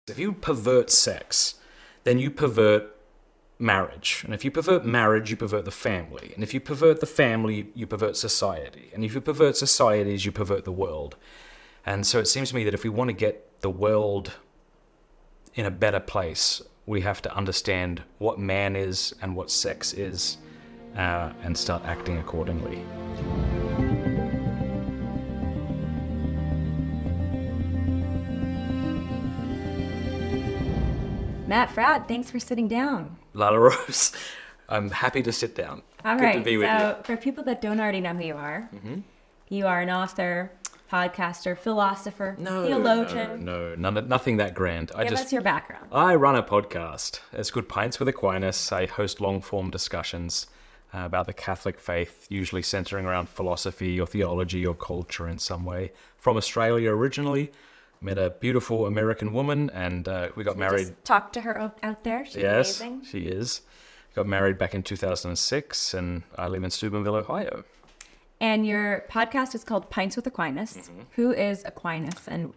If you pervert sex, then you pervert marriage. And if you pervert marriage, you pervert the family. And if you pervert the family, you pervert society. And if you pervert societies, you pervert the world. And so it seems to me that if we want to get the world in a better place, we have to understand what man is and what sex is, and start acting accordingly. Matt Fradd, thanks for sitting down. Lila Rose, I'm happy to sit down. All Good right, to be with so you. for people that don't already know who you are, you are an author, podcaster, philosopher, theologian. No, nothing that grand. Give us your background. I run a podcast. It's called Pints with Aquinas. I host long-form discussions about the Catholic faith, usually centering around philosophy or theology or culture in some way. From Australia originally. Met a beautiful American woman, and we got married. Just talk to her out there. She's amazing. She is. Got married back in 2006, and I live in Steubenville, Ohio. And your podcast is called Pints with Aquinas. Who is Aquinas? And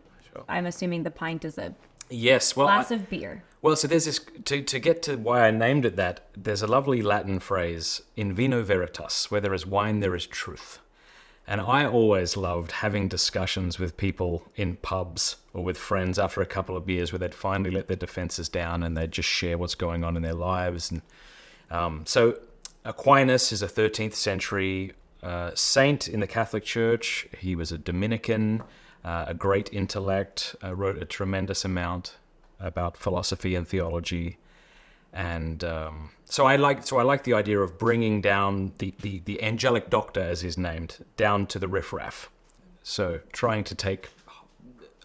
I'm assuming the pint is a glass of beer. Well, so there's this, to get to why I named it that, there's a lovely Latin phrase, in vino veritas, where there is wine, there is truth. And I always loved having discussions with people in pubs or with friends after a couple of beers where they'd finally let their defenses down and they'd just share what's going on in their lives. And so Aquinas is a 13th century saint in the Catholic Church. He was a Dominican, a great intellect, wrote a tremendous amount about philosophy and theology. And so I like the idea of bringing down the angelic doctor, as he's named, down to the riffraff. So trying to take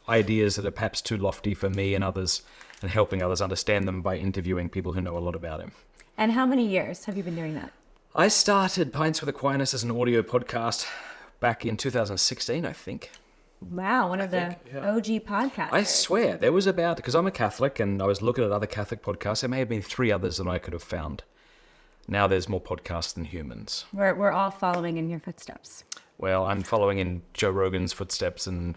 ideas that are perhaps too lofty for me and others, and helping others understand them by interviewing people who know a lot about him. And how many years have you been doing that? I started Pints with Aquinas as an audio podcast back in 2016, I think. Wow, one of the OG podcasts. I swear, there was because I'm a Catholic and I was looking at other Catholic podcasts. There may have been 3 others that I could have found. Now there's more podcasts than humans. We're all following in your footsteps. Well, I'm following in Joe Rogan's footsteps, and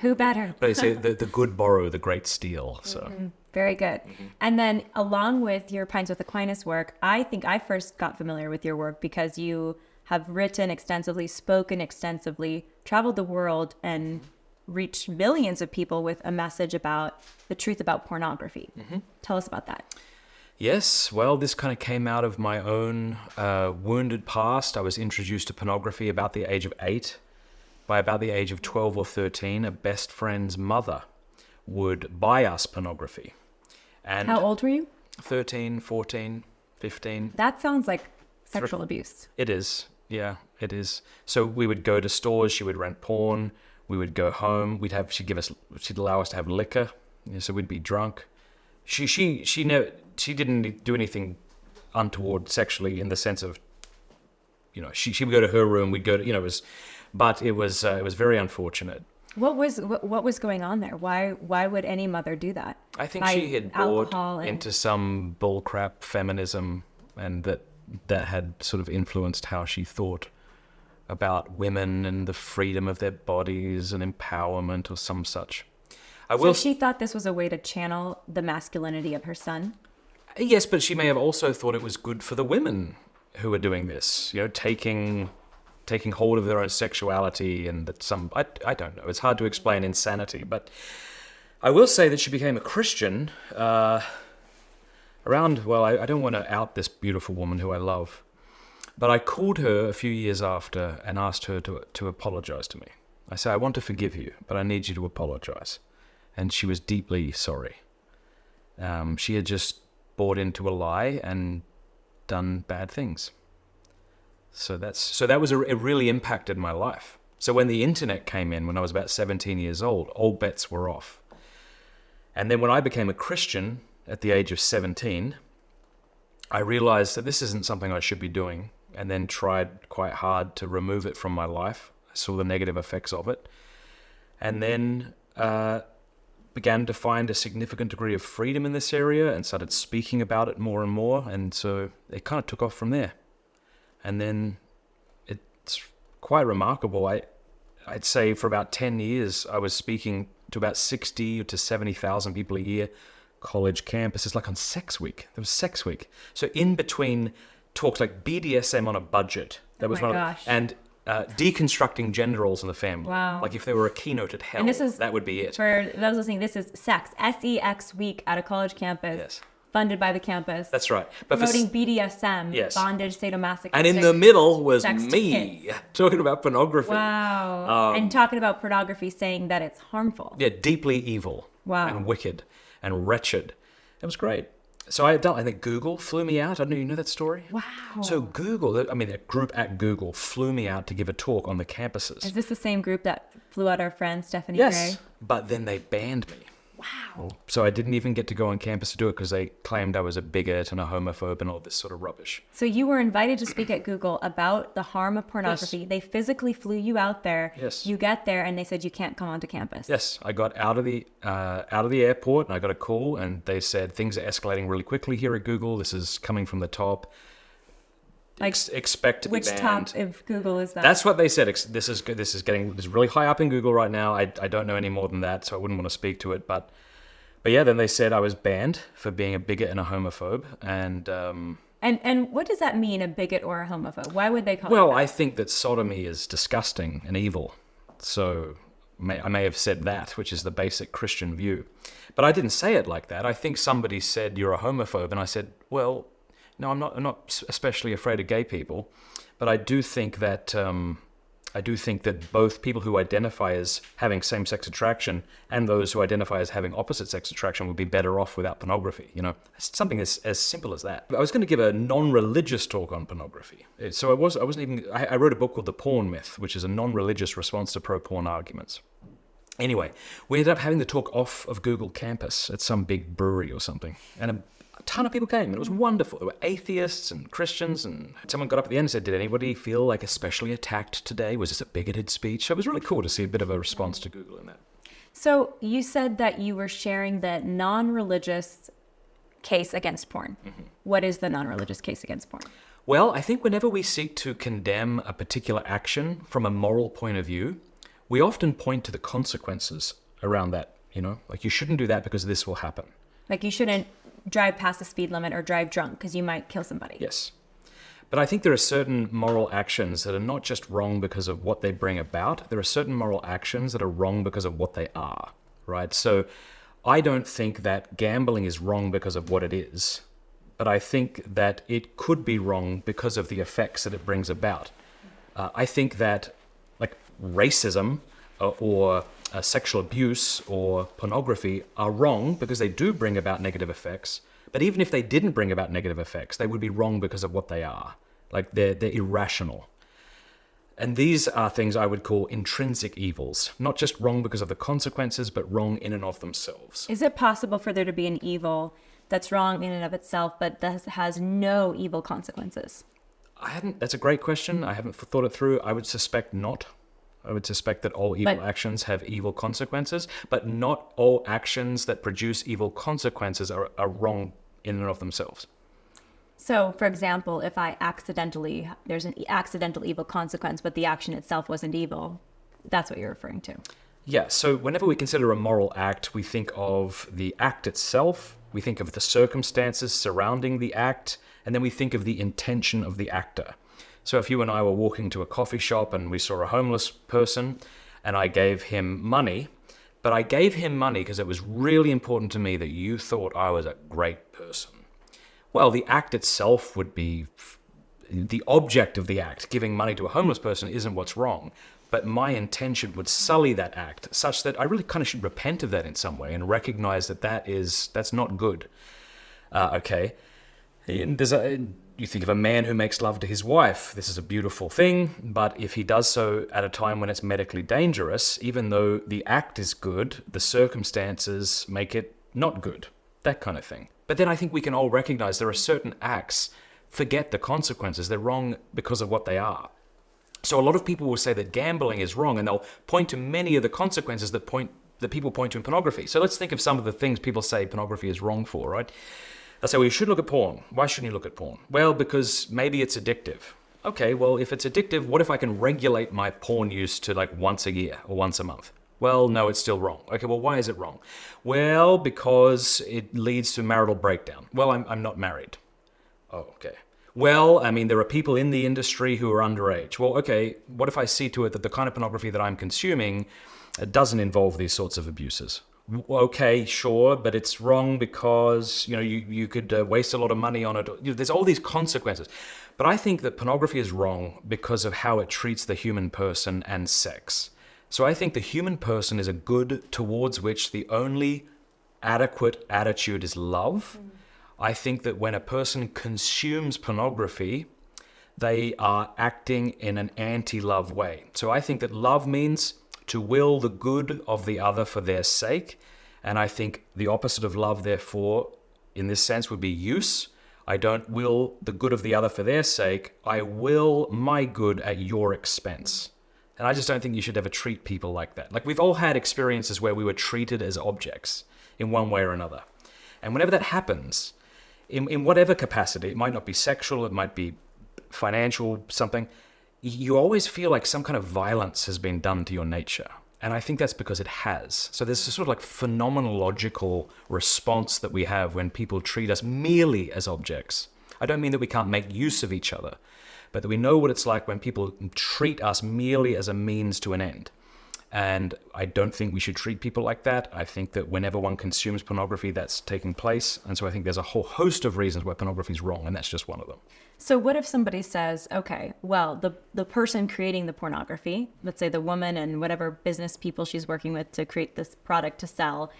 who better? They say the good borrow, the great steal. So Very good. And then along with your Pints with Aquinas work, I think I first got familiar with your work because you have written extensively, spoken extensively, traveled the world, and reached millions of people with a message about the truth about pornography. Tell us about that. Yes, well, this kind of came out of my own wounded past. I was introduced to pornography about the age of 8. By about the age of 12 or 13, a best friend's mother would buy us pornography. And how old were you? 13, 14, 15. That sounds like sexual abuse. It is. Yeah, it is. So we would go to stores. She would rent porn. We would go home. She'd allow us to have liquor. So we'd be drunk. She didn't do anything untoward sexually in the sense of, she would go to her room. We'd go to, it was very unfortunate. What was going on there? Why would any mother do that? I think she had bought into some bullcrap feminism, and that had sort of influenced how she thought about women and the freedom of their bodies and empowerment or some such. So she thought this was a way to channel the masculinity of her son? Yes, but she may have also thought it was good for the women who were doing this, taking hold of their own sexuality, and that I don't know. It's hard to explain insanity, but I will say that she became a Christian I don't want to out this beautiful woman who I love, but I called her a few years after and asked her to apologize to me. I said, I want to forgive you, but I need you to apologize. And she was deeply sorry. She had just bought into a lie and done bad things. So that was it really impacted my life. So when the internet came in, when I was about 17 years old, all bets were off. And then when I became a Christian at the age of 17, I realized that this isn't something I should be doing, and then tried quite hard to remove it from my life. I saw the negative effects of it. And then began to find a significant degree of freedom in this area and started speaking about it more and more. And so it kind of took off from there. And then it's quite remarkable. I'd say for about 10 years, I was speaking to about 60 to 70,000 people a year. College campuses, like on Sex Week. There was Sex Week. So in between talks like BDSM on a budget. That was my one gosh. And deconstructing gender roles in the family. Wow. Like if there were a keynote at hell, And this is, that would be it. for those listening, this is Sex, SEX Week at a college campus. Yes. Funded by the campus. That's right. But promoting BDSM, Yes. bondage, sadomasochistic. and in the middle was sex to me kids. talking about pornography. Wow. And talking about pornography, saying that it's harmful. Yeah, deeply evil. Wow. And wicked and wretched. It was great. So I think Google flew me out. I don't know, you know that story? Wow. So Google, I mean, that group at Google flew me out to give a talk on the campuses. Is this the same group that flew out our friend Stephanie Yes, Gray? but then they banned me. Wow. So I didn't even get to go on campus to do it because they claimed I was a bigot and a homophobe and all this sort of rubbish. So you were invited to speak at Google about the harm of pornography. Yes. They physically flew you out there. Yes. You get there and they said you can't come onto campus. Yes, I got out of the airport and I got a call and they said things are escalating really quickly here at Google. This is coming from the top. Like, Expect to be which banned. top of Google is that? That's what they said. This is really high up in Google right now. I don't know any more than that, so I wouldn't want to speak to it. But yeah, then they said I was banned for being a bigot and a homophobe. And what does that mean, a bigot or a homophobe? Why would they call Well, it that? I think that sodomy is disgusting and evil. So I may have said that, which is the basic Christian view. But I didn't say it like that. I think somebody said you're a homophobe, and I said, well, no, I'm not especially afraid of gay people, but I do think that both people who identify as having same-sex attraction and those who identify as having opposite-sex attraction would be better off without pornography. You know, something as simple as that. I was going to give a non-religious talk on pornography, so I wrote a book called The Porn Myth, which is a non-religious response to pro-porn arguments. Anyway, we ended up having the talk off of Google campus at some big brewery or something, and a ton of people came, and it was wonderful. There were atheists and Christians, and someone got up at the end and said, did anybody feel like especially attacked today? Was this a bigoted speech? So it was really cool to see a bit of a response to Google in that. So you said that you were sharing the non-religious case against porn. Mm-hmm. What is the non-religious case against porn? Well, I think whenever we seek to condemn a particular action from a moral point of view, we often point to the consequences around that, you know? Like, you shouldn't do that because this will happen. Like, you shouldn't drive past the speed limit or drive drunk because you might kill somebody. Yes. But I think there are certain moral actions that are not just wrong because of what they bring about. There are certain moral actions that are wrong because of what they are, right? So I don't think that gambling is wrong because of what it is, but I think that it could be wrong because of the effects that it brings about. I think that, like, racism or sexual abuse or pornography are wrong because they do bring about negative effects. But even if they didn't bring about negative effects, they would be wrong because of what they are. Like, they're irrational. And these are things I would call intrinsic evils. Not just wrong because of the consequences, but wrong in and of themselves. Is it possible for there to be an evil that's wrong in and of itself, but that has no evil consequences? That's a great question. I haven't thought it through. I would suspect not. I would suspect that all evil actions have evil consequences, but not all actions that produce evil consequences are wrong in and of themselves. So, for example, if there's an accidental evil consequence, but the action itself wasn't evil, that's what you're referring to. Yeah, so whenever we consider a moral act, we think of the act itself, we think of the circumstances surrounding the act, and then we think of the intention of the actor. So if you and I were walking to a coffee shop and we saw a homeless person and I gave him money, but I gave him money because it was really important to me that you thought I was a great person. Well, the act itself would be the object of the act. Giving money to a homeless person isn't what's wrong, but my intention would sully that act such that I really kind of should repent of that in some way and recognize that that's not good. Okay. And you think of a man who makes love to his wife. This is a beautiful thing, but if he does so at a time when it's medically dangerous, even though the act is good, the circumstances make it not good. That kind of thing. But then I think we can all recognize there are certain acts, forget the consequences. They're wrong because of what they are. So a lot of people will say that gambling is wrong, and they'll point to many of the consequences that people point to in pornography. So let's think of some of the things people say pornography is wrong for, right? They'll say, well, you should look at porn. Why shouldn't you look at porn? Well, because maybe it's addictive. Okay, well, if it's addictive, what if I can regulate my porn use to like once a year or once a month? Well, no, it's still wrong. Okay, well, why is it wrong? Well, because it leads to marital breakdown. Well, I'm not married. Oh, okay. Well, I mean, there are people in the industry who are underage. Well, okay, what if I see to it that the kind of pornography that I'm consuming doesn't involve these sorts of abuses? Okay, sure, but it's wrong because, you could waste a lot of money on it. There's all these consequences. But I think that pornography is wrong because of how it treats the human person and sex. So I think the human person is a good towards which the only adequate attitude is love. I think that when a person consumes pornography, they are acting in an anti-love way. So I think that love means to will the good of the other for their sake. And I think the opposite of love, therefore, in this sense, would be use. I don't will the good of the other for their sake. I will my good at your expense. And I just don't think you should ever treat people like that. Like, we've all had experiences where we were treated as objects in one way or another. And whenever that happens, in whatever capacity, it might not be sexual, it might be financial, something, you always feel like some kind of violence has been done to your nature. And I think that's because it has. So there's a sort of like phenomenological response that we have when people treat us merely as objects. I don't mean that we can't make use of each other, but that we know what it's like when people treat us merely as a means to an end. And I don't think we should treat people like that. I think that whenever one consumes pornography, that's taking place. And so I think there's a whole host of reasons why pornography is wrong, and that's just one of them. So what if somebody says, okay, well, the person creating the pornography, let's say the woman and whatever business people she's working with to create this product to sell,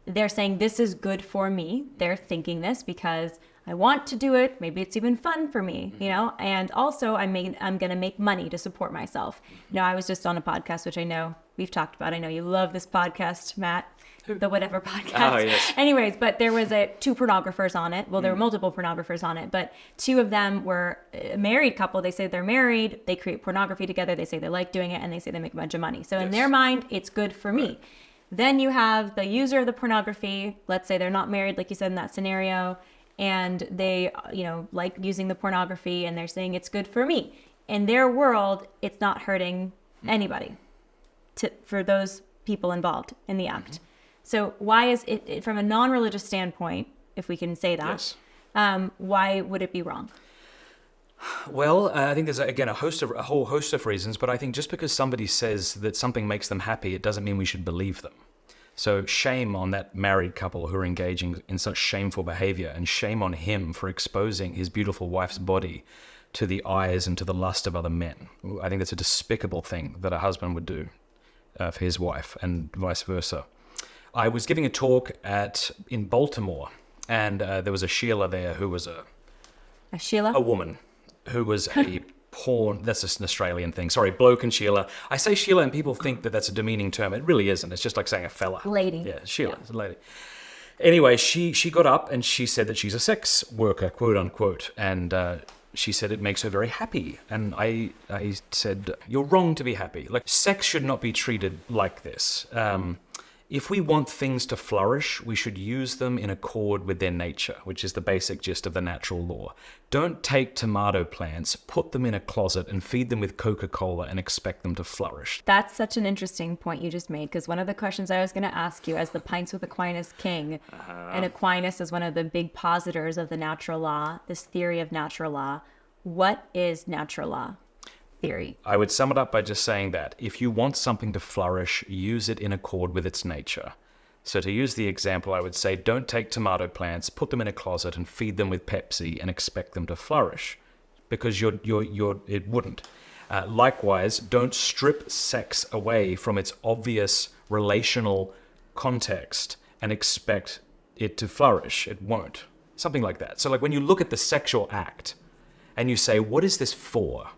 they're saying this is good for me. They're thinking this because I want to do it. Maybe it's even fun for me, and also I'm going to make money to support myself. I was just on a podcast, which I know we've talked about. I know you love this podcast, Matt, the whatever podcast. Oh, yes. Anyways, but there was two pornographers on it. Well, there were multiple pornographers on it, but two of them were a married couple. They say they're married. They create pornography together. They say they like doing it, and they say they make a bunch of money. So in their mind, it's good for me. Right. Then you have the user of the pornography. Let's say they're not married, like you said in that scenario, and they, like using the pornography, and they're saying it's good for me. In their world, it's not hurting anybody for those people involved in the act. So why is it from a non-religious standpoint, if we can say that, why would it be wrong? Well, I think there's, again, a whole host of reasons, but I think just because somebody says that something makes them happy, it doesn't mean we should believe them. So shame on that married couple who are engaging in such shameful behavior, and shame on him for exposing his beautiful wife's body to the eyes and to the lust of other men. I think that's a despicable thing that a husband would do for his wife, and vice versa. I was giving a talk in Baltimore, and there was a Sheila there who was a Sheila? A woman who was a porn, that's just an Australian thing. Sorry, bloke and Sheila. I say Sheila and people think that that's a demeaning term. It really isn't. It's just like saying a fella. Lady. Yeah, Sheila, it's a lady. Anyway, she got up and she said that she's a sex worker, quote unquote, and she said it makes her very happy. And I said, you're wrong to be happy. Like, sex should not be treated like this. If we want things to flourish, we should use them in accord with their nature, which is the basic gist of the natural law. Don't take tomato plants, put them in a closet, and feed them with Coca-Cola and expect them to flourish. That's such an interesting point you just made, because one of the questions I was going to ask you, as the Pints with Aquinas king, and Aquinas is one of the big positors of the natural law, this theory of natural law. What is natural law theory? I would sum it up by just saying that if you want something to flourish, use it in accord with its nature. So to use the example, I would say, don't take tomato plants, put them in a closet and feed them with Pepsi and expect them to flourish, because it wouldn't. Likewise, don't strip sex away from its obvious relational context and expect it to flourish. It won't. Something like that. So like when you look at the sexual act and you say, what is this for?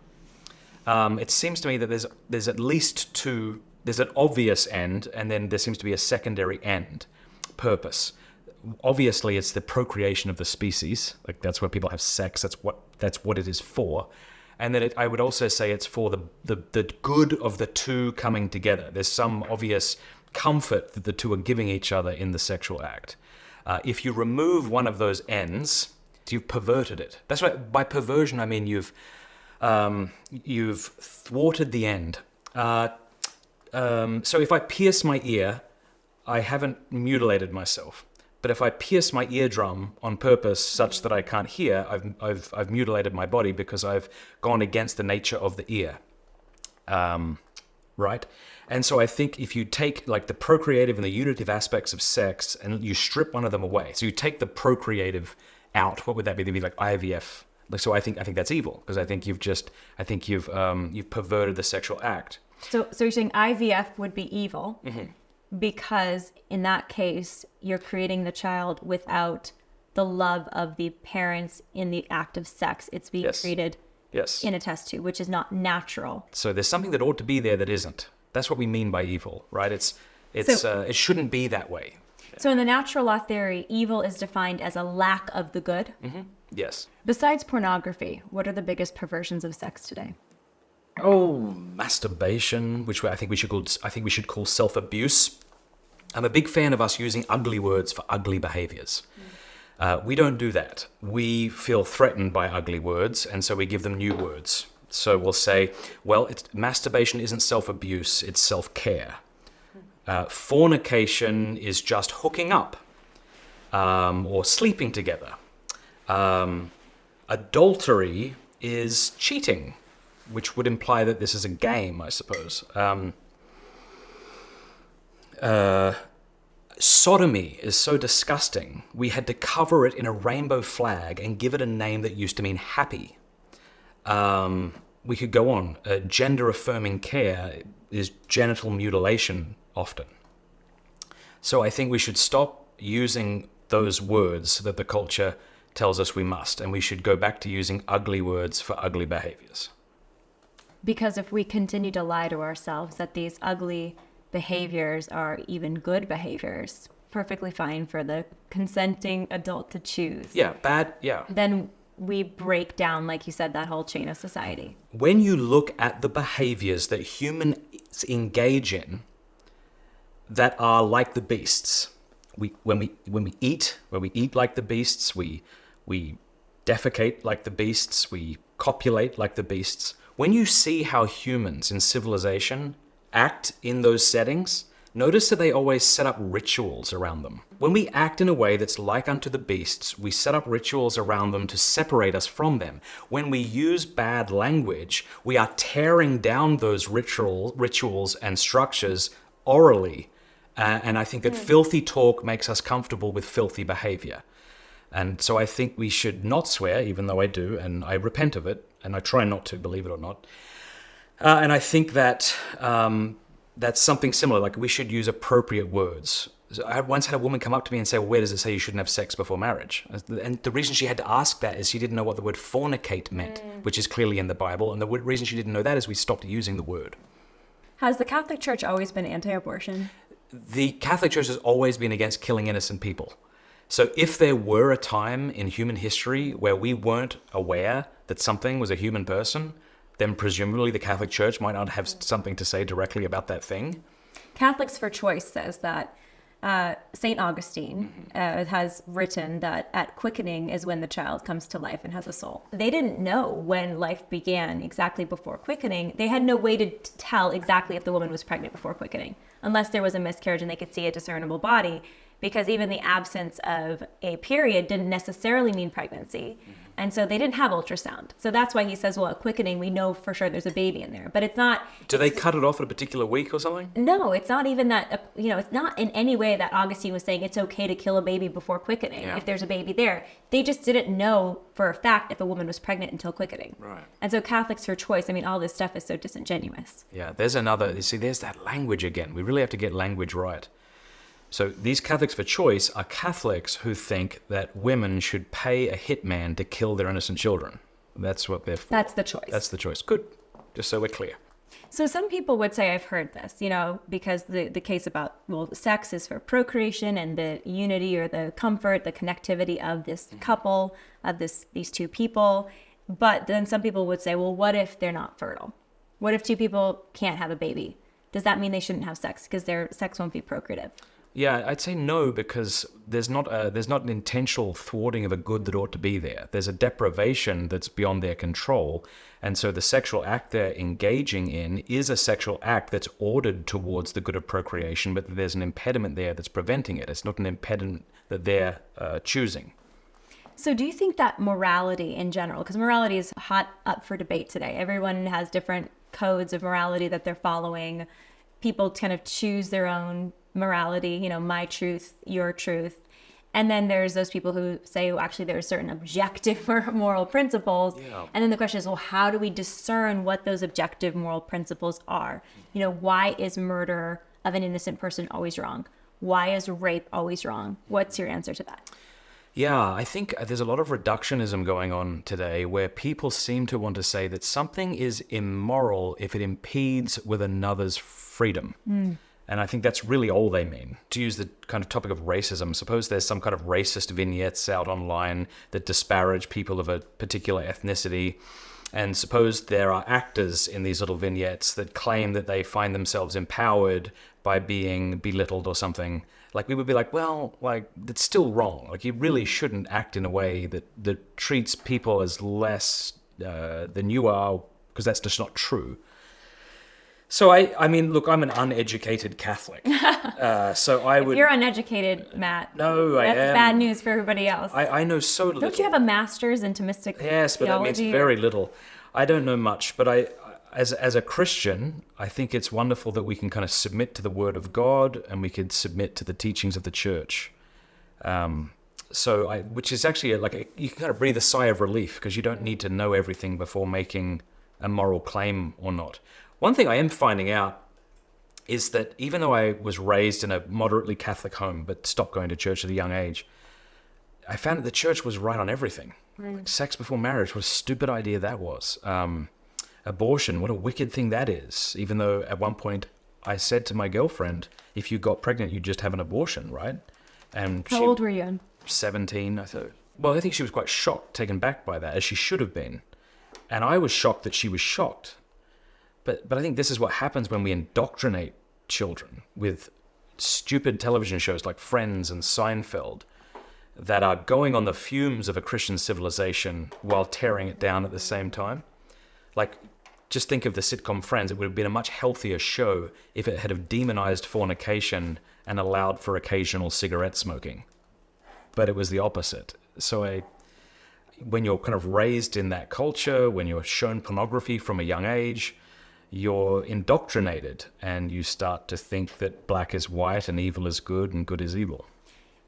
It seems to me that there's at least two. There's an obvious end, and then there seems to be a secondary end, purpose. Obviously, it's the procreation of the species. Like, that's where people have sex. That's what it is for. And then I would also say it's for the good of the two coming together. There's some obvious comfort that the two are giving each other in the sexual act. If you remove one of those ends, you've perverted it. That's right. By perversion, I mean you've thwarted the end. So if I pierce my ear, I haven't mutilated myself. But if I pierce my eardrum on purpose such that I can't hear, I've mutilated my body because I've gone against the nature of the ear. Right? And so I think if you take like the procreative and the unitive aspects of sex and you strip one of them away, so you take the procreative out, what would that be? They'd be like IVF. So I think that's evil because I think you've perverted the sexual act. So you're saying IVF would be evil because in that case you're creating the child without the love of the parents in the act of sex. It's being created in a test tube, which is not natural. So there's something that ought to be there that isn't. That's what we mean by evil, right? It shouldn't be that way. So in the natural law theory, evil is defined as a lack of the good. Yes. Besides pornography, what are the biggest perversions of sex today? Oh, masturbation, which I think we should call self-abuse. I'm a big fan of us using ugly words for ugly behaviors. We don't do that. We feel threatened by ugly words, and so we give them new words. So we'll say, well, masturbation isn't self-abuse, it's self-care. Fornication is just hooking up or sleeping together. Adultery is cheating, which would imply that this is a game, I suppose. Sodomy is so disgusting, we had to cover it in a rainbow flag and give it a name that used to mean happy. We could go on. Gender-affirming care is genital mutilation often. So I think we should stop using those words that the culture tells us we must, and we should go back to using ugly words for ugly behaviors. Because if we continue to lie to ourselves that these ugly behaviors are even good behaviors, perfectly fine for the consenting adult to choose. Yeah, bad, yeah. Then we break down, like you said, that whole chain of society. When you look at the behaviors that humans engage in that are like the beasts, when we eat like the beasts, we defecate like the beasts, we copulate like the beasts. When you see how humans in civilization act in those settings, notice that they always set up rituals around them. When we act in a way that's like unto the beasts, we set up rituals around them to separate us from them. When we use bad language, we are tearing down those rituals and structures orally. And I think that filthy talk makes us comfortable with filthy behavior. And so I think we should not swear, even though I do, and I repent of it, and I try not to, believe it or not. And I think that that's something similar, like we should use appropriate words. So I once had a woman come up to me and say, well, where does it say you shouldn't have sex before marriage? And the reason she had to ask that is she didn't know what the word fornicate meant, which is clearly in the Bible. And the reason she didn't know that is we stopped using the word. Has the Catholic Church always been anti-abortion? The Catholic Church has always been against killing innocent people. So if there were a time in human history where we weren't aware that something was a human person, then presumably the Catholic Church might not have something to say directly about that thing. Catholics for Choice says that St. Augustine has written that at quickening is when the child comes to life and has a soul. They didn't know when life began exactly before quickening. They had no way to tell exactly if the woman was pregnant before quickening, unless there was a miscarriage and they could see a discernible body, because even the absence of a period didn't necessarily mean pregnancy. And so they didn't have ultrasound. So that's why he says, well, at quickening, we know for sure there's a baby in there. But it's not... Do they cut it off at a particular week or something? No, it's not even that, it's not in any way that Augustine was saying it's okay to kill a baby before quickening if there's a baby there. They just didn't know for a fact if a woman was pregnant until quickening. Right. And so Catholics for Choice, all this stuff is so disingenuous. Yeah, there's that language again. We really have to get language right. So these Catholics for Choice are Catholics who think that women should pay a hitman to kill their innocent children. That's what they're for. That's the choice. That's the choice. Good. Just so we're clear. So some people would say, I've heard this, because the case about, sex is for procreation and the unity or the comfort, the connectivity of this couple, of these two people. But then some people would say, well, what if they're not fertile? What if two people can't have a baby? Does that mean they shouldn't have sex because their sex won't be procreative? Yeah, I'd say no, because there's not an intentional thwarting of a good that ought to be there. There's a deprivation that's beyond their control. And so the sexual act they're engaging in is a sexual act that's ordered towards the good of procreation, but there's an impediment there that's preventing it. It's not an impediment that they're choosing. So do you think that morality in general, because morality is hot up for debate today. Everyone has different codes of morality that they're following. People kind of choose their own morality, you know, my truth, your truth. And then there's those people who say, well, actually, there are certain objective moral principles. Yeah. And then the question is, well, how do we discern what those objective moral principles are? You know, why is murder of an innocent person always wrong? Why is rape always wrong? What's your answer to that? Yeah, I think there's a lot of reductionism going on today where people seem to want to say that something is immoral if it impedes with another's freedom. And I think that's really all they mean. To use the kind of topic of racism, suppose there's some kind of racist vignettes out online that disparage people of a particular ethnicity. And suppose there are actors in these little vignettes that claim that they find themselves empowered by being belittled or something. Like, we would be like, well, like, that's still wrong. Like, you really shouldn't act in a way that treats people as less than you are, because that's just not true. So, I mean, look, I'm an uneducated Catholic. So I would... If you're uneducated, Matt, No, I am. that's bad news for everybody else. I know so little. Don't you have a master's into mystic Yes, but theology? that means very little. I don't know much, but as a Christian, I think it's wonderful that we can kind of submit to the Word of God and we could submit to the teachings of the Church. Which is actually you can kind of breathe a sigh of relief because you don't need to know everything before making a moral claim or not. One thing I am finding out is that even though I was raised in a moderately Catholic home but stopped going to church at a young age, I found that the church was right on everything. Like sex before marriage, what a stupid idea that was. Abortion, what a wicked thing that is. Even though at one point I said to my girlfriend, if you got pregnant, you'd just have an abortion, right? And How old were you? 17, I thought. Well, I think she was quite shocked, taken back by that, as she should have been. And I was shocked that she was shocked. But I think this is what happens when we indoctrinate children with stupid television shows like Friends and Seinfeld that are going on the fumes of a Christian civilization while tearing it down at the same time. Like, just think of the sitcom Friends. It would have been a much healthier show if it had have demonized fornication and allowed for occasional cigarette smoking. But it was the opposite. So when you're kind of raised in that culture, when you're shown pornography from a young age, you're indoctrinated and you start to think that black is white and evil is good and good is evil.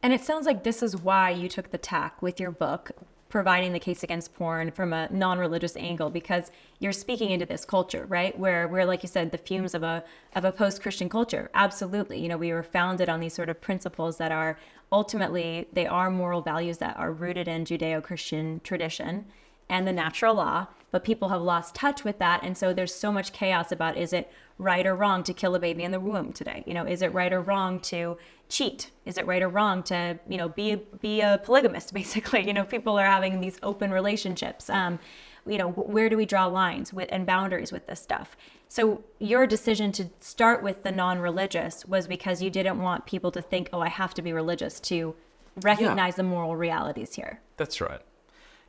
And it sounds like this is why you took the tack with your book, providing the case against porn from a non-religious angle, because you're speaking into this culture, right? Where we're, like you said, the fumes of a post-Christian culture. Absolutely. You know, we were founded on these sort of principles that are ultimately, they are moral values that are rooted in Judeo-Christian tradition and the natural law, but people have lost touch with that. And so there's so much chaos about, is it right or wrong to kill a baby in the womb today? You know, is it right or wrong to cheat? Is it right or wrong to, you know, be a polygamist, basically? You know, people are having these open relationships. You know, where do we draw lines and boundaries with this stuff? So your decision to start with the non-religious was because you didn't want people to think, oh, I have to be religious to recognize the moral realities here. That's right.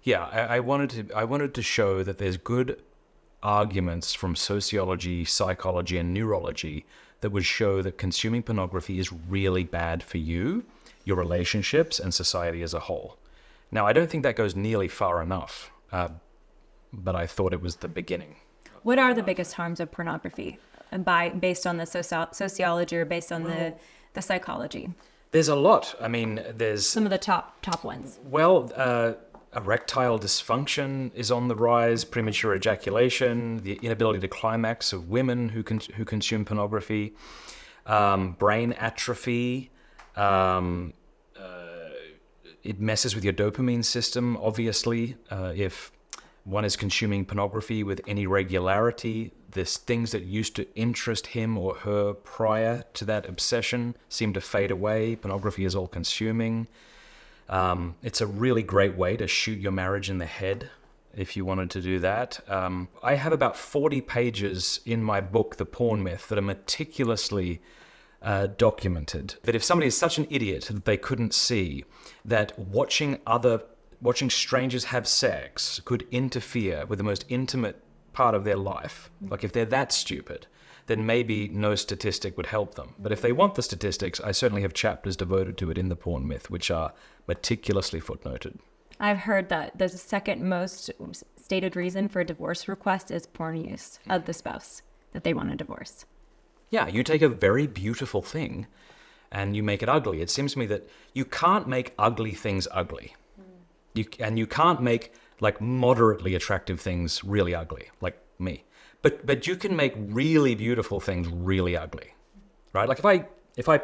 Yeah, I wanted to show that there's good arguments from sociology, psychology, and neurology that would show that consuming pornography is really bad for you, your relationships, and society as a whole. Now, I don't think that goes nearly far enough, but I thought it was the beginning. What are the biggest harms of pornography, based on the sociology or based on the psychology? There's a lot. I mean, there's some of the top ones. Well, erectile dysfunction is on the rise, premature ejaculation, the inability to climax of women who consume pornography, brain atrophy. It messes with your dopamine system, obviously. If one is consuming pornography with any regularity, there's things that used to interest him or her prior to that obsession seem to fade away. Pornography is all-consuming. It's a really great way to shoot your marriage in the head if you wanted to do that. I have about 40 pages in my book, The Porn Myth, that are meticulously documented that if somebody is such an idiot that they couldn't see that watching strangers have sex could interfere with the most intimate part of their life, like if they're that stupid, then maybe no statistic would help them. But if they want the statistics, I certainly have chapters devoted to it in The Porn Myth, which are meticulously footnoted. I've heard that the second most stated reason for a divorce request is porn use of the spouse, that they want a divorce. Yeah, you take a very beautiful thing and you make it ugly. It seems to me that you can't make ugly things ugly. You can't make like moderately attractive things really ugly, like me. But you can make really beautiful things really ugly, right? Like if I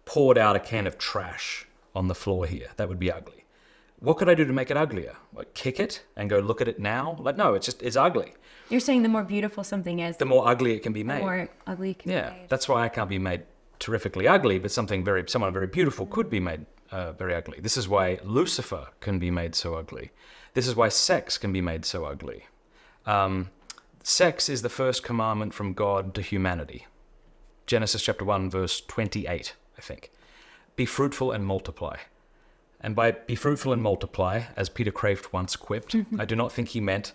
poured out a can of trash on the floor here, that would be ugly. What could I do to make it uglier? Like kick it and go look at it now? Like no, it's ugly. You're saying the more beautiful something is, the more ugly it can be made. The more ugly it can be made. Yeah, that's why I can't be made terrifically ugly, but someone very beautiful could be made very ugly. This is why Lucifer can be made so ugly. This is why sex can be made so ugly. Sex is the first commandment from God to humanity. Genesis chapter 1, verse 28, I think. Be fruitful and multiply. And by be fruitful and multiply, as Peter Kraft once quipped, I do not think he meant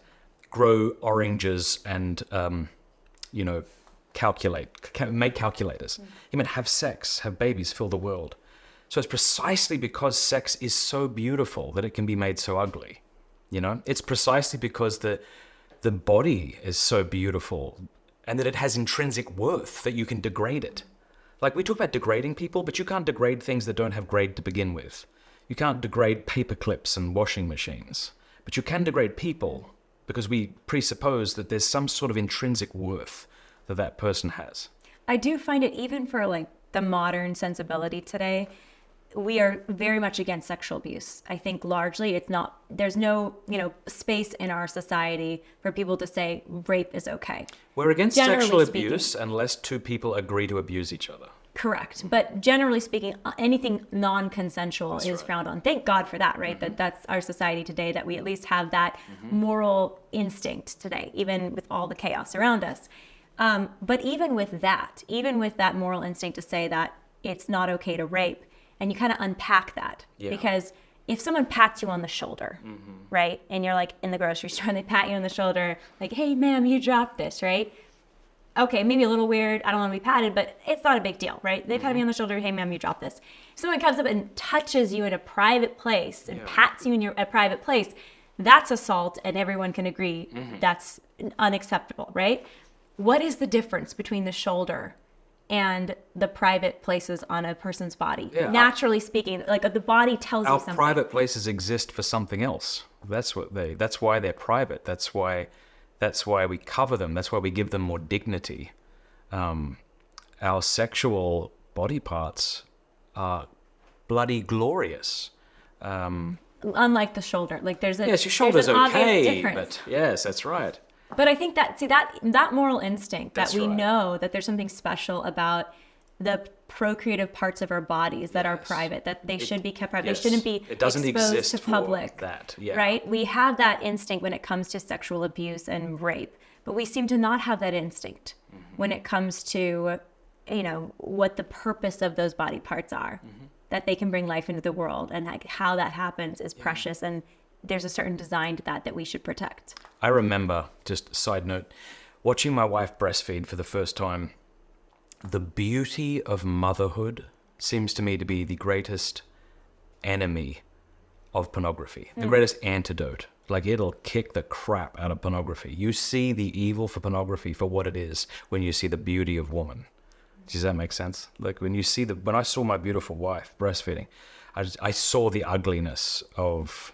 grow oranges and, make calculators. He meant have sex, have babies, fill the world. So it's precisely because sex is so beautiful that it can be made so ugly. You know, it's precisely because the body is so beautiful and that it has intrinsic worth that you can degrade it. Like we talk about degrading people, but you can't degrade things that don't have grade to begin with. You can't degrade paper clips and washing machines, but you can degrade people because we presuppose that there's some sort of intrinsic worth that person has. I do find it, even for like the modern sensibility today, we are very much against sexual abuse. I think largely there's no, space in our society for people to say rape is okay. We're against Generally sexual speaking. abuse unless two people agree to abuse each other. Correct. But generally speaking, anything non-consensual is frowned on. Thank God for that, right? That's our society today, that we at least have that moral instinct today, even with all the chaos around us. But even with that moral instinct to say that it's not okay to rape, and you kind of unpack that. Yeah. Because if someone pats you on the shoulder, right? And you're like in the grocery store and they pat you on the shoulder, like, hey, ma'am, you dropped this, right? Okay, maybe a little weird. I don't want to be patted, but it's not a big deal, right? They pat me on the shoulder. Hey, ma'am, you dropped this. If someone comes up and touches you in a private place and pats you in a private place, that's assault, and everyone can agree that's unacceptable, right? What is the difference between the shoulder and the private places on a person's body? Yeah, naturally speaking, like the body tells you something. Our private places exist for something else. That's why they're private. That's why we cover them. That's why we give them more dignity. Our sexual body parts are bloody glorious. Unlike the shoulder, like there's your shoulder's okay, difference. But yes, that's right. But I think that moral instinct that we know that there's something special about the procreative parts of our bodies that are private, that they should be kept private. They shouldn't be exposed to public. Right? We have that instinct when it comes to sexual abuse and rape, but we seem to not have that instinct when it comes to, what the purpose of those body parts are, that they can bring life into the world, and like how that happens is precious, and there's a certain design to that we should protect. I remember, just a side note, watching my wife breastfeed for the first time. The beauty of motherhood seems to me to be the greatest enemy of pornography, the greatest antidote. Like, it'll kick the crap out of pornography. You see the evil for pornography for what it is when you see the beauty of woman. Does that make sense? Like, when I saw my beautiful wife breastfeeding, I saw the ugliness of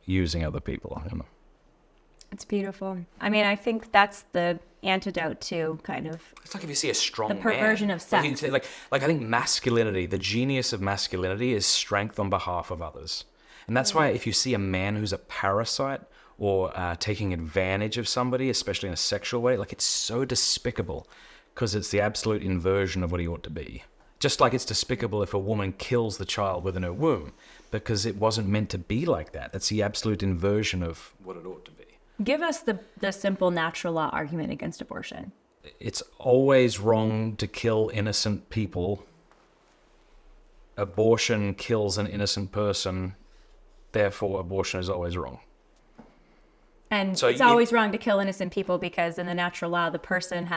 using other people. It's beautiful. I mean, I think that's the antidote to kind of... It's like if you see a strong man. The perversion of sex. Like I think masculinity, the genius of masculinity is strength on behalf of others. And that's why if you see a man who's a parasite or taking advantage of somebody, especially in a sexual way, like, it's so despicable because it's the absolute inversion of what he ought to be. Just like it's despicable if a woman kills the child within her womb, because it wasn't meant to be like that. That's the absolute inversion of what it ought to be. Give us the simple natural law argument against abortion. It's always wrong to kill innocent people abortion kills an innocent person, therefore abortion is always wrong. And so it's always wrong to kill innocent people because in the natural law, the person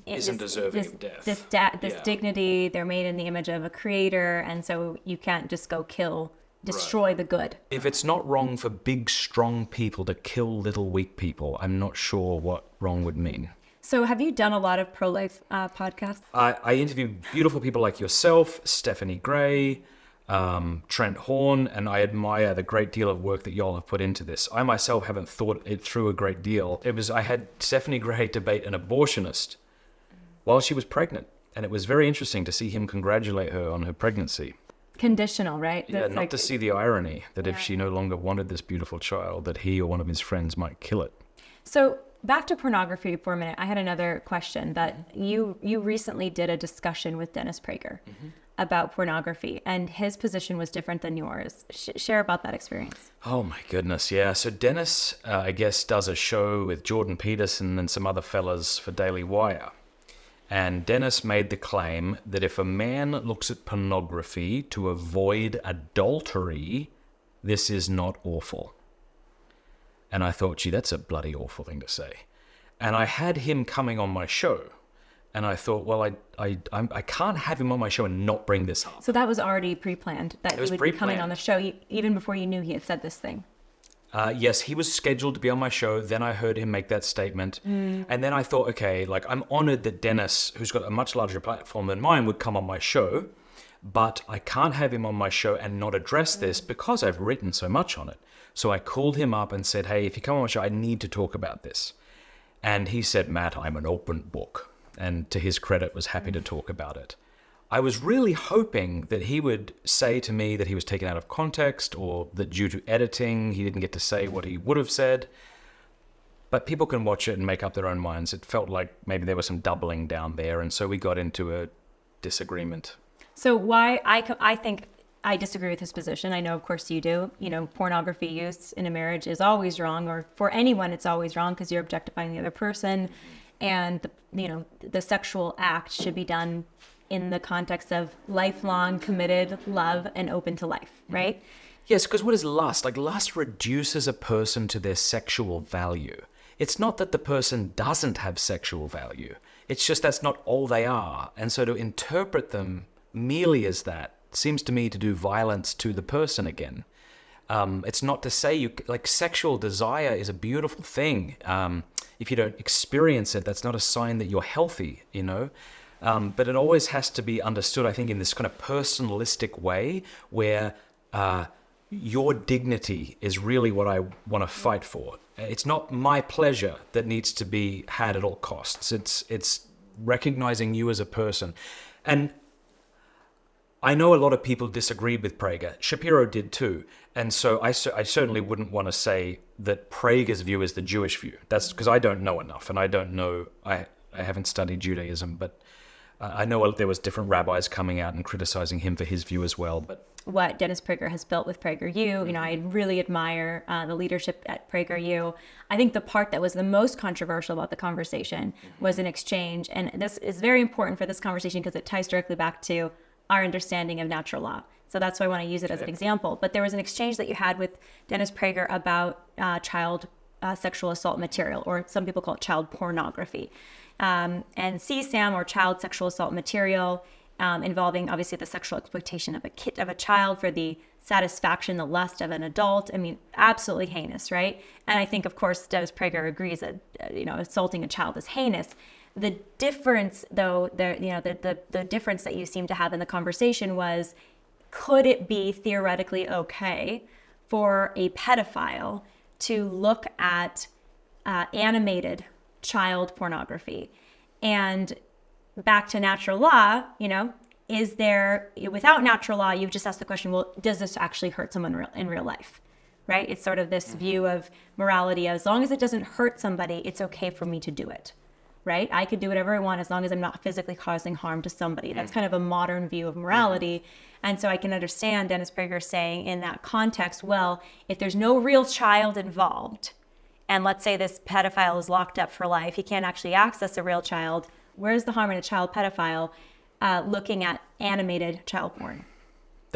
isn't deserving of death. This dignity, they're made in the image of a creator, and so you can't just go destroy the good. If it's not wrong for big, strong people to kill little, weak people, I'm not sure what wrong would mean. So have you done a lot of pro-life podcasts? I interview beautiful people like yourself, Stephanie Gray, Trent Horn, and I admire the great deal of work that y'all have put into this. I myself haven't thought it through a great deal. I had Stephanie Gray debate an abortionist while she was pregnant, and it was very interesting to see him congratulate her on her pregnancy. Conditional, right? Yeah, not to see the irony that if she no longer wanted this beautiful child, that he or one of his friends might kill it. So back to pornography for a minute. I had another question that you recently did a discussion with Dennis Prager about pornography, and his position was different than yours. Share about that experience. Oh my goodness, yeah. So Dennis, I guess, does a show with Jordan Peterson and some other fellas for Daily Wire. And Dennis made the claim that if a man looks at pornography to avoid adultery, this is not awful. And I thought, gee, that's a bloody awful thing to say. And I had him coming on my show. And I thought, well, I can't have him on my show and not bring this up. So that was already pre-planned, that he would be coming on the show, even before you knew he had said this thing. Yes, he was scheduled to be on my show. Then I heard him make that statement. And then I thought, okay, I'm honored that Dennis, who's got a much larger platform than mine, would come on my show. But I can't have him on my show and not address this because I've written so much on it. So I called him up and said, hey, if you come on my show, I need to talk about this. And he said, Matt, I'm an open book. And to his credit, was happy to talk about it. I was really hoping that he would say to me that he was taken out of context, or that due to editing, he didn't get to say what he would have said. But people can watch it and make up their own minds. It felt like maybe there was some doubling down there, and so we got into a disagreement. So why I think I disagree with his position. I know, of course, you do. Pornography use in a marriage is always wrong, or for anyone, it's always wrong because you're objectifying the other person, and the sexual act should be done in the context of lifelong, committed love and open to life, right? Yes, because what is lust? Lust reduces a person to their sexual value. It's not that the person doesn't have sexual value. It's just that's not all they are. And so to interpret them merely as that seems to me to do violence to the person again. It's not to say sexual desire is a beautiful thing. If you don't experience it, that's not a sign that you're healthy, But it always has to be understood, I think, in this kind of personalistic way where your dignity is really what I want to fight for. It's not my pleasure that needs to be had at all costs. It's recognizing you as a person. And I know a lot of people disagreed with Prager. Shapiro did too. And so I certainly wouldn't want to say that Prager's view is the Jewish view. That's because I don't know enough, and I don't know, I haven't studied Judaism, but I know there was different rabbis coming out and criticizing him for his view as well. But what Dennis Prager has built with PragerU, I really admire the leadership at PragerU. I think the part that was the most controversial about the conversation was an exchange, and this is very important for this conversation because it ties directly back to our understanding of natural law. So that's why I want to use it as an example. But there was an exchange that you had with Dennis Prager about child sexual assault material, or some people call it child pornography. And CSAM, or child sexual assault material, involving obviously the sexual exploitation of a child for the satisfaction, the lust of an adult. I mean, absolutely heinous, right? And I think, of course, Dennis Prager agrees that assaulting a child is heinous. The difference, though, the difference that you seem to have in the conversation was, could it be theoretically okay for a pedophile to look at animated child pornography? And back to natural law, is there, without natural law, you've just asked the question, well, does this actually hurt someone in real life, right? It's sort of this view of morality. As long as it doesn't hurt somebody, it's okay for me to do it, right? I could do whatever I want as long as I'm not physically causing harm to somebody. That's kind of a modern view of morality. And so I can understand Dennis Prager saying in that context, well, if there's no real child involved, and let's say this pedophile is locked up for life, he can't actually access a real child, where's the harm in a child pedophile looking at animated child porn?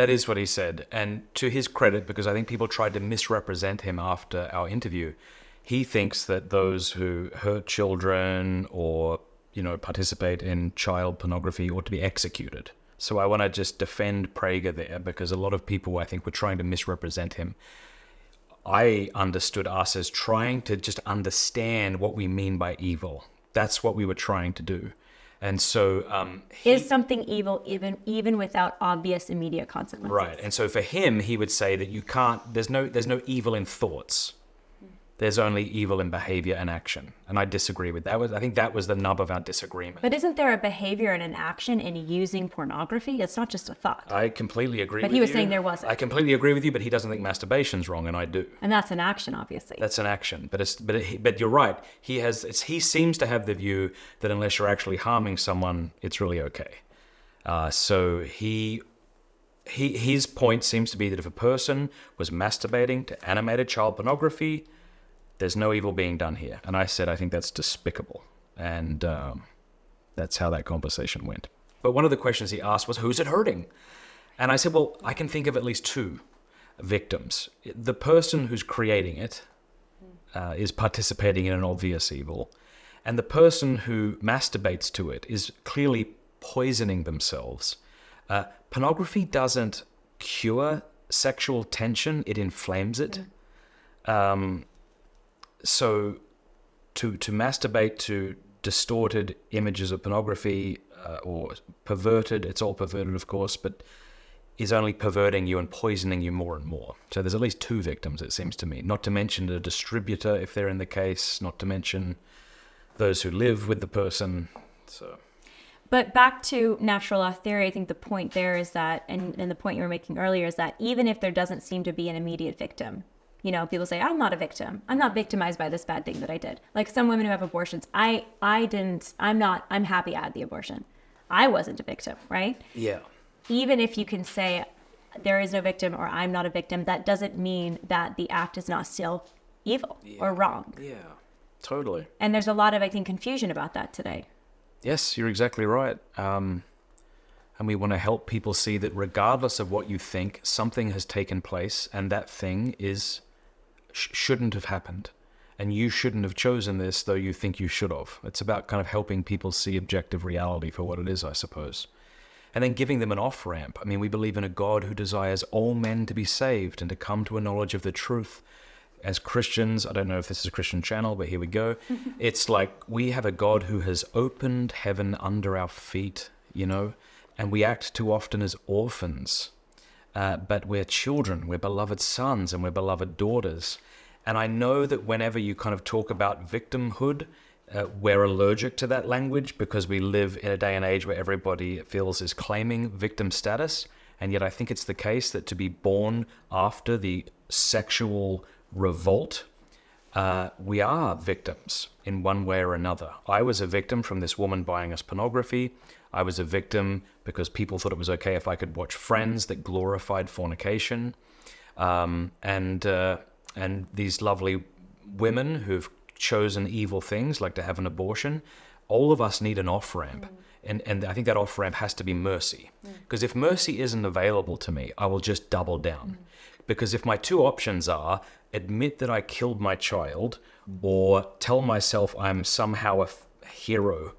That is what he said. And to his credit, because I think people tried to misrepresent him after our interview, he thinks that those who hurt children or, participate in child pornography ought to be executed. So I want to just defend Prager there, because a lot of people, I think, were trying to misrepresent him. I understood us as trying to just understand what we mean by evil. That's what we were trying to do. And so is something evil even without obvious immediate consequences? Right. And so for him, he would say that you can't, there's no evil in thoughts. There's only evil in behavior and action. And I disagree with that. I think that was the nub of our disagreement. But isn't there a behavior and an action in using pornography? It's not just a thought. I completely agree with you. But he was saying there wasn't. I completely agree with you, but he doesn't think masturbation's wrong, and I do. And that's an action, obviously. That's an action. But you're right. He seems to have the view that unless you're actually harming someone, it's really okay. So his point seems to be that if a person was masturbating to animated child pornography, there's no evil being done here. And I said, I think that's despicable. And that's how that conversation went. But one of the questions he asked was, who's it hurting? And I said, well, I can think of at least two victims. The person who's creating it is participating in an obvious evil. And the person who masturbates to it is clearly poisoning themselves. Pornography doesn't cure sexual tension. It inflames it. So to masturbate to distorted images of pornography or perverted, it's all perverted, of course, but is only perverting you and poisoning you more and more. So there's at least two victims, it seems to me. Not to mention the distributor, if they're in the case, not to mention those who live with the person. So. But back to natural law theory, I think the point there is that, and the point you were making earlier is that even if there doesn't seem to be an immediate victim, people say, I'm not a victim. I'm not victimized by this bad thing that I did. Like some women who have abortions, I'm happy I had the abortion. I wasn't a victim, right? Yeah. Even if you can say there is no victim or I'm not a victim, that doesn't mean that the act is not still evil or wrong. Yeah, totally. And there's a lot of, I think, confusion about that today. Yes, you're exactly right. And we want to help people see that regardless of what you think, something has taken place and that thing shouldn't have happened. And you shouldn't have chosen this, though you think you should have. It's about kind of helping people see objective reality for what it is, I suppose. And then giving them an off-ramp. I mean, we believe in a God who desires all men to be saved and to come to a knowledge of the truth. As Christians, I don't know if this is a Christian channel, but here we go. It's like we have a God who has opened heaven under our feet, and we act too often as orphans. But we're children, we're beloved sons, and we're beloved daughters. And I know that whenever you kind of talk about victimhood, we're allergic to that language because we live in a day and age where everybody feels is claiming victim status. And yet I think it's the case that to be born after the sexual revolt, we are victims in one way or another. I was a victim from this woman buying us pornography. I was a victim because people thought it was okay if I could watch Friends that glorified fornication. And these lovely women who've chosen evil things like to have an abortion. All of us need an off-ramp. And I think that off-ramp has to be mercy. Because if mercy isn't available to me, I will just double down. Because if my two options are admit that I killed my child or tell myself I'm somehow a hero,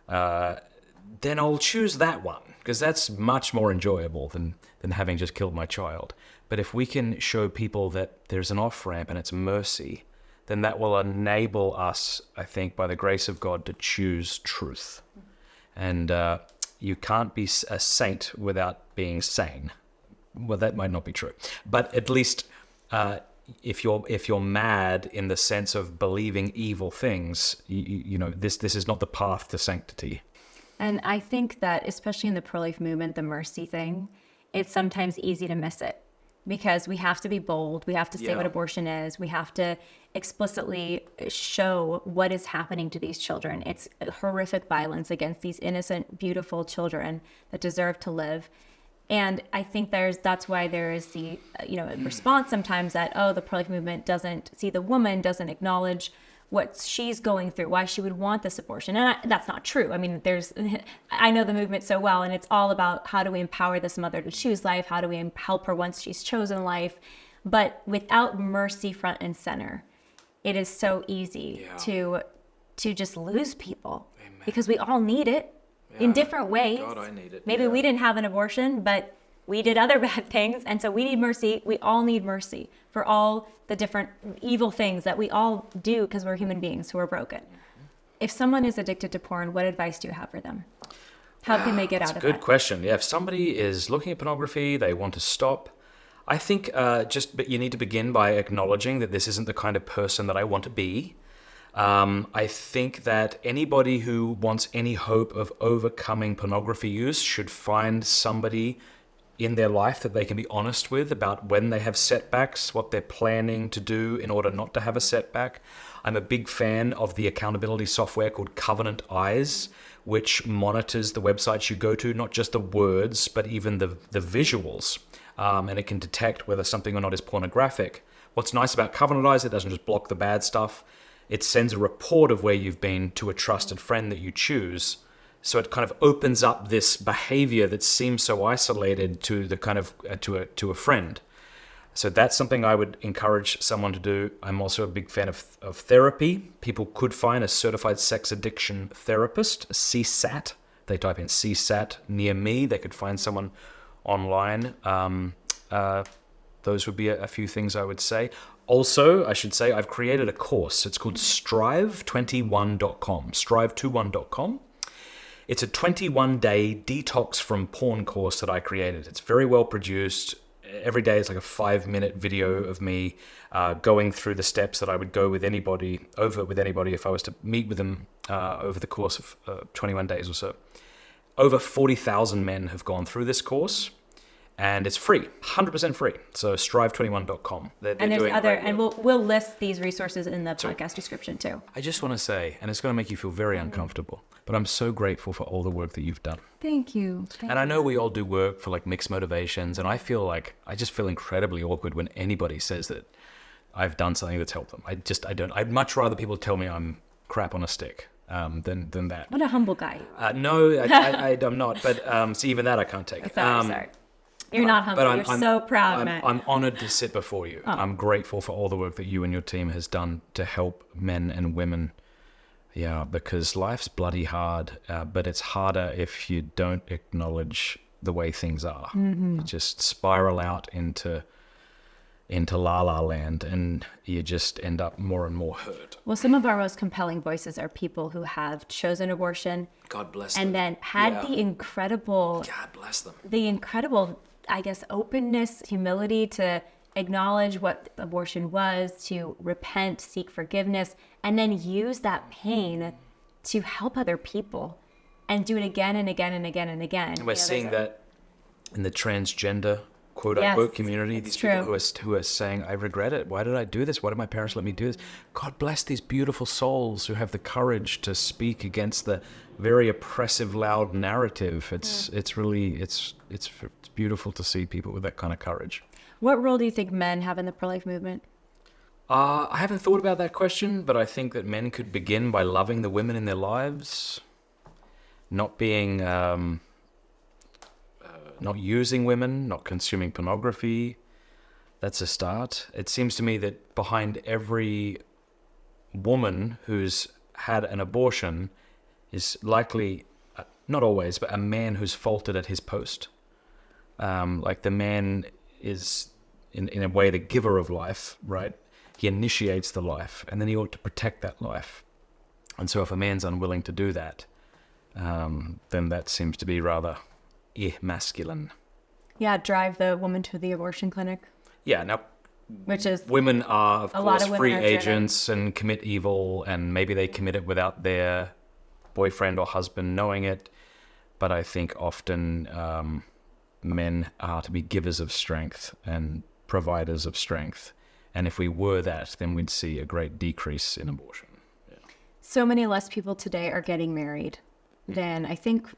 then I'll choose that one. Because that's much more enjoyable than having just killed my child. But if we can show people that there's an off-ramp and it's mercy, then that will enable us, I think, by the grace of God, to choose truth. And you can't be a saint without being sane. Well, that might not be true. But at least if you're mad in the sense of believing evil things, this is not the path to sanctity. And I think that, especially in the pro-life movement, the mercy thing, it's sometimes easy to miss it. Because we have to be bold. We have to say what abortion is. We have to explicitly show what is happening to these children. It's horrific violence against these innocent, beautiful children that deserve to live. And I think that's why there is the response sometimes that, the pro-life movement doesn't see the woman, doesn't acknowledge what she's going through, why she would want this abortion. And that's not true. I mean, I know the movement so well, and it's all about how do we empower this mother to choose life? How do we help her once she's chosen life? But without mercy front and center, it is so easy to just lose people. Amen. Because we all need it in different ways. God, I need it. Maybe we didn't have an abortion, but we did other bad things. And so we need mercy. We all need mercy for all the different evil things that we all do because we're human beings who are broken. If someone is addicted to porn, what advice do you have for them? How can they get out of that? That's a good question. Yeah, if somebody is looking at pornography, they want to stop, I think but you need to begin by acknowledging that this isn't the kind of person that I want to be. I think that anybody who wants any hope of overcoming pornography use should find somebody in their life that they can be honest with about when they have setbacks, what they're planning to do in order not to have a setback. I'm a big fan of the accountability software called Covenant Eyes, which monitors the websites you go to, not just the words, but even the visuals. And it can detect whether something or not is pornographic. What's nice about Covenant Eyes, it doesn't just block the bad stuff. It sends a report of where you've been to a trusted friend that you choose. So it kind of opens up this behavior that seems so isolated to the kind of to a friend. So that's something I would encourage someone to do. I'm also a big fan of therapy. People could find a certified sex addiction therapist, a CSAT. They type in CSAT near me. They could find someone online. Those would be a few things I would say. Also, I should say I've created a course. It's called strive21.com, strive21.com. It's a 21-day detox from porn course that I created. It's very well produced. Every day is like a 5-minute video of me going through the steps that I would go with anybody if I was to meet with them over the course of 21 days or so. Over 40,000 men have gone through this course. And it's free, 100% free. So strive21.com. And there's and we'll list these resources in the podcast description too. I just want to say, and it's going to make you feel very uncomfortable, but I'm so grateful for all the work that you've done. Thank you. And I know we all do work for like mixed motivations, and I just feel incredibly awkward when anybody says that I've done something that's helped them. I'd much rather people tell me I'm crap on a stick than that. What a humble guy. No, I'm not. But so even that I can't take. Sorry. You're not humble. You're so proud, Matt. I'm honored to sit before you. Oh. I'm grateful for all the work that you and your team has done to help men and women. Yeah, because life's bloody hard, but it's harder if you don't acknowledge the way things are. Mm-hmm. You just spiral out into la la land, and you just end up more and more hurt. Well, some of our most compelling voices are people who have chosen abortion. God bless them. And then had the incredible... God bless them. The incredible, I guess, openness, humility to acknowledge what abortion was, to repent, seek forgiveness, and then use that pain to help other people and do it again and again and again and again. And we're seeing that in the transgender quote-unquote community, these people who are saying, I regret it. Why did I do this? Why did my parents let me do this? God bless these beautiful souls who have the courage to speak against the very oppressive, loud narrative. It's really beautiful to see people with that kind of courage. What role do you think men have in the pro-life movement? I haven't thought about that question, but I think that men could begin by loving the women in their lives, not being... not using women, not consuming pornography. That's a start. It seems to me that behind every woman who's had an abortion is likely, not always, but a man who's faltered at his post. Like the man is, in a way, the giver of life, right? He initiates the life, and then he ought to protect that life. And so if a man's unwilling to do that, then that seems to be rather... masculine. Yeah, drive the woman to the abortion clinic. Yeah, now, which is women are, of course, free agents driven. And commit evil, and maybe they commit it without their boyfriend or husband knowing it. But I think often men are to be givers of strength and providers of strength. And if we were that, then we'd see a great decrease in abortion. Yeah. So many less people today are getting married than I think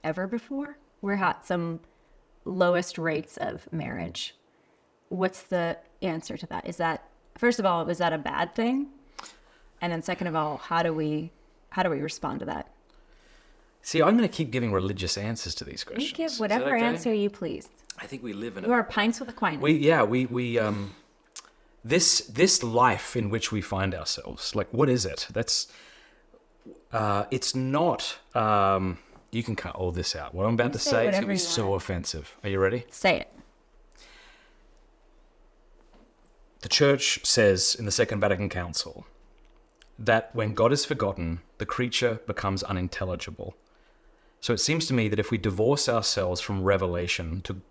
ever before. We're at some lowest rates of marriage. What's the answer to that? Is that, first of all, is that a bad thing? And then second of all, how do we respond to that? See, I'm going to keep giving religious answers to these questions. You give whatever answer you please. I think we live in You are Pints with Aquinas. This life in which we find ourselves, like, what is it? It's not, you can cut all this out. What I'm about to say is going to be so offensive. Are you ready? Say it. The Church says in the Second Vatican Council that when God is forgotten, the creature becomes unintelligible. So it seems to me that if we divorce ourselves from revelation to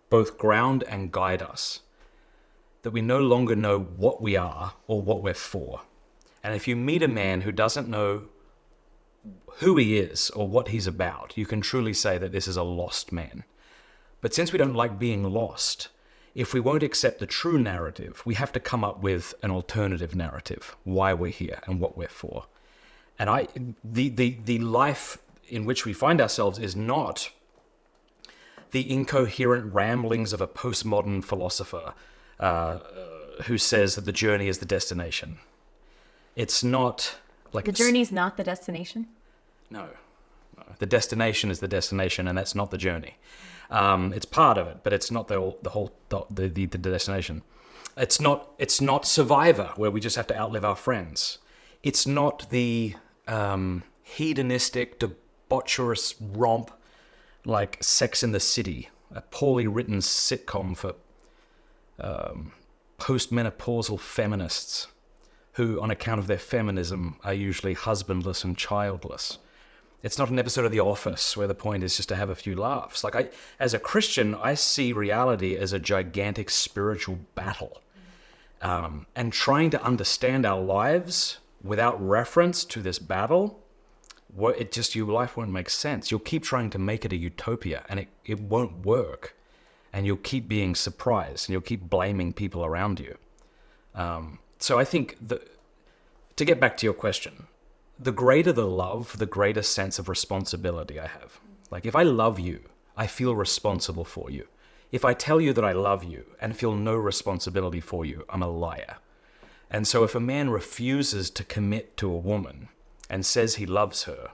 both ground and guide us, that we no longer know what we are or what we're for. And if you meet a man who doesn't know who he is or what he's about, you can truly say that this is a lost man. But since we don't like being lost, if we won't accept the true narrative, we have to come up with an alternative narrative, why we're here and what we're for. And the life in which we find ourselves is not the incoherent ramblings of a postmodern philosopher who says that the journey is the destination. It's not like... The journey's not the destination? No. The destination is the destination, and that's not the journey. It's part of it, but it's not the destination. It's not Survivor, where we just have to outlive our friends. It's not the hedonistic, debaucherous romp like Sex in the City, a poorly written sitcom for postmenopausal feminists who, on account of their feminism, are usually husbandless and childless. It's not an episode of The Office where the point is just to have a few laughs. Like, as a Christian, I see reality as a gigantic spiritual battle. And trying to understand our lives without reference to this battle, your life won't make sense. You'll keep trying to make it a utopia, and it won't work. And you'll keep being surprised, and you'll keep blaming people around you. So I think, to get back to your question, the greater the love, the greater sense of responsibility I have. Like, if I love you, I feel responsible for you. If I tell you that I love you and feel no responsibility for you, I'm a liar. And so if a man refuses to commit to a woman and says he loves her,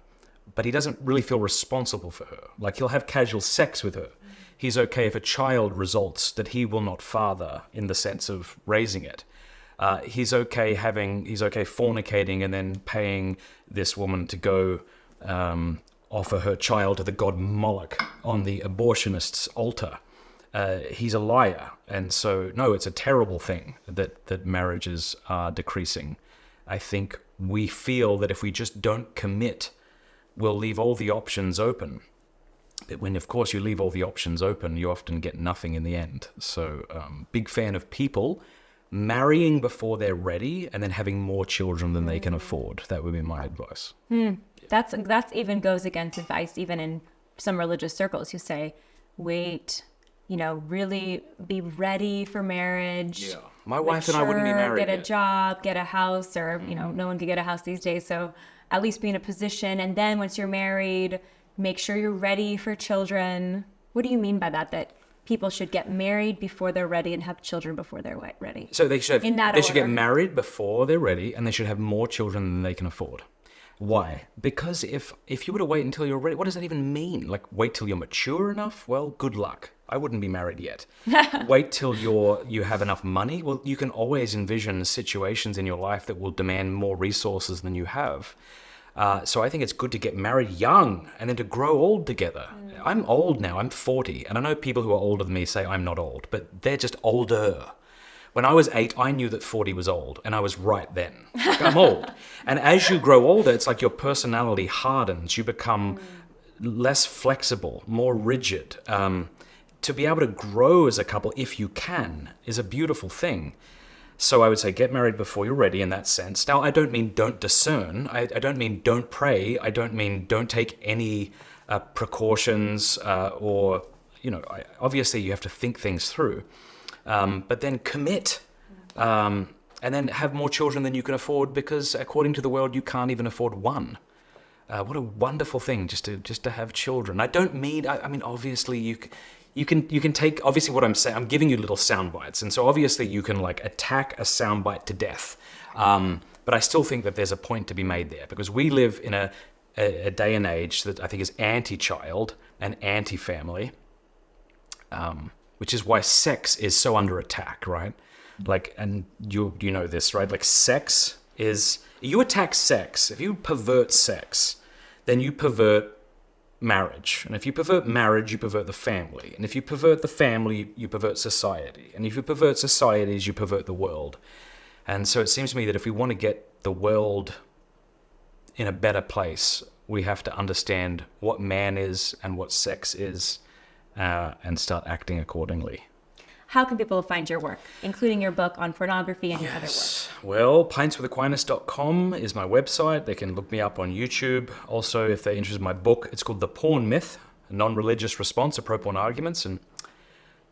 but he doesn't really feel responsible for her, like he'll have casual sex with her, he's okay if a child results that he will not father in the sense of raising it. He's okay fornicating and then paying this woman to go offer her child to the god Moloch on the abortionist's altar. He's a liar. And so, no, it's a terrible thing that marriages are decreasing. I think we feel that if we just don't commit, we'll leave all the options open. But when, of course, you leave all the options open, you often get nothing in the end. So, big fan of people marrying before they're ready and then having more children than they can afford. That would be my advice. That's even goes against advice even in some religious circles who say, wait, really be ready for marriage. Yeah. My wife and I wouldn't be married Get a job, get a house, or, no one can get a house these days. So at least be in a position. And then once you're married, make sure you're ready for children. What do you mean by that? That people should get married before they're ready and have children before they're ready? So they should get married before they're ready, and they should have more children than they can afford. Why? Because if you were to wait until you're ready, what does that even mean? Like, wait till you're mature enough? Well, good luck. I wouldn't be married yet. Wait till you have enough money? Well, you can always envision situations in your life that will demand more resources than you have. So I think it's good to get married young and then to grow old together. I'm old now. I'm 40. And I know people who are older than me say I'm not old, but they're just older. When I was 8, I knew that 40 was old, and I was right then. Like, I'm old. And as you grow older, it's like your personality hardens. You become less flexible, more rigid. To be able to grow as a couple, if you can, is a beautiful thing. So I would say get married before you're ready in that sense. Now, I don't mean don't discern. I don't mean don't pray. I don't mean don't take any precautions or, obviously you have to think things through. But then commit and then have more children than you can afford because according to the world, you can't even afford one. What a wonderful thing just to have children. I don't mean, I mean, obviously you can take, obviously what I'm saying, I'm giving you little sound bites. And so obviously you can like attack a sound bite to death. But I still think that there's a point to be made there, because we live in a day and age that I think is anti-child and anti-family, which is why sex is so under attack, right? Like, and you know this, right? Like sex is, you attack sex, if you pervert sex, then you pervert marriage. And if you pervert marriage, you pervert the family. And if you pervert the family, you pervert society. And if you pervert societies, you pervert the world. And so it seems to me that if we want to get the world in a better place, we have to understand what man is and what sex is, and start acting accordingly. How can people find your work, including your book on pornography and your other work? Well, pintswithaquinas.com is my website. They can look me up on YouTube. Also, if they're interested in my book, it's called The Porn Myth, a non-religious response to pro-porn arguments. And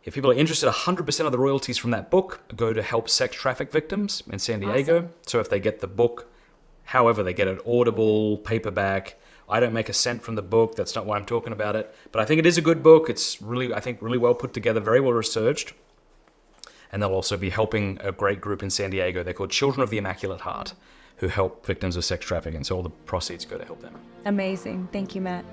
if people are interested, 100% of the royalties from that book go to help sex traffic victims in San Diego. Awesome. So if they get the book, however they get it, Audible, paperback, I don't make a cent from the book. That's not why I'm talking about it. But I think it is a good book. It's really, I think, really well put together, very well researched. And they'll also be helping a great group in San Diego. They're called Children of the Immaculate Heart, who help victims of sex trafficking. So all the proceeds go to help them. Amazing. Thank you, Matt.